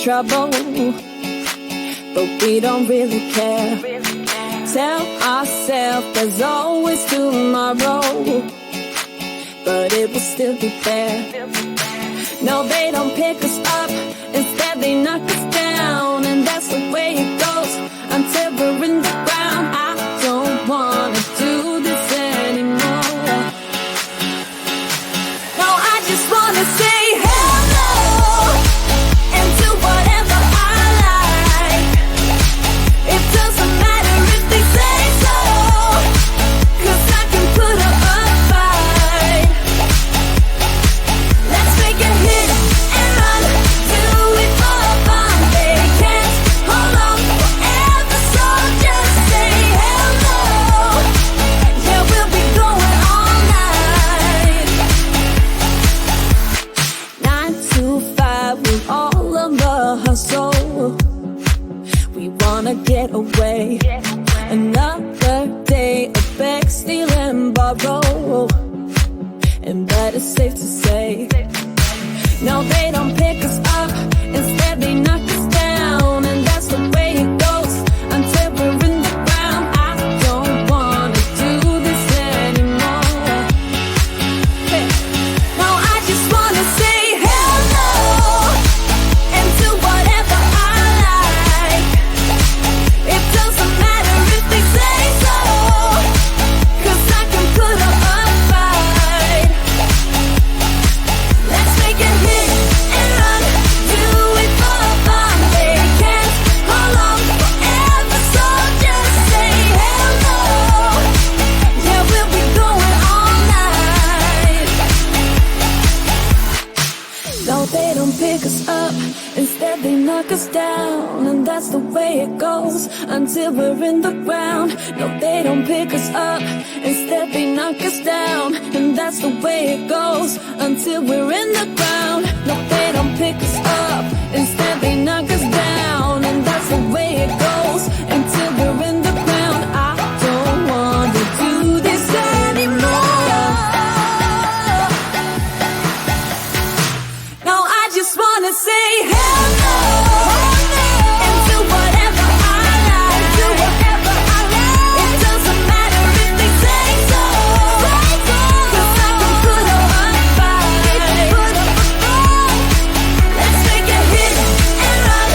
trouble, but we don't really care. Tell ourselves there's always tomorrow, but it will still be there. No, they don't pick us up, instead they knock us down, and that's the way it goes until we're in the ground. I don't wanna do this anymore. No, I just wanna say hello and do whatever I like. It doesn't matter if they say so, 'cause I can put up a fight. Let's make a hit and run, do it for fun. They can't hold on forever, so just say hello. Yeah, we'll be going all night. 9 to 5, we're all on the hustle. We wanna get away. Another day of beg, steal and borrow, and that is safe to say. No, they don't pick us up, instead they knock us down, and that's the way it goes until we're in the ground. I don't wanna do this anymore. Hey. No, I just wanna say hello and do whatever I like. It doesn't matter if they say so, 'cause I can put up a fight. Let's make a hit and run, do it for fun. They can't hold on forever, so just say hello. Yeah, we'll be going all night. No, they don't pick us up, instead they knock us down, and that's the way it goes until we're in the ground. No, they don't pick us up, instead they knock us down, and that's the way it goes until we're in the ground. No, they don't pick us up, instead they knock us down, and that's the way it goes until we're in the ground. I don't want to do this anymore. No, I just wanna say hello and do whatever I like. Do whatever I like. It doesn't matter if they say so, 'cause I can put up a fight. Let's make a hit and run,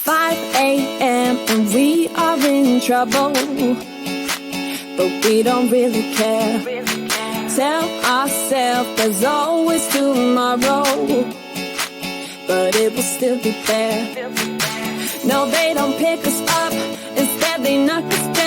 5 a.m. and we are in trouble, but we don't really care. Tell ourselves there's always tomorrow, but it will still be there. No, they don't pick us up, instead they knock us down.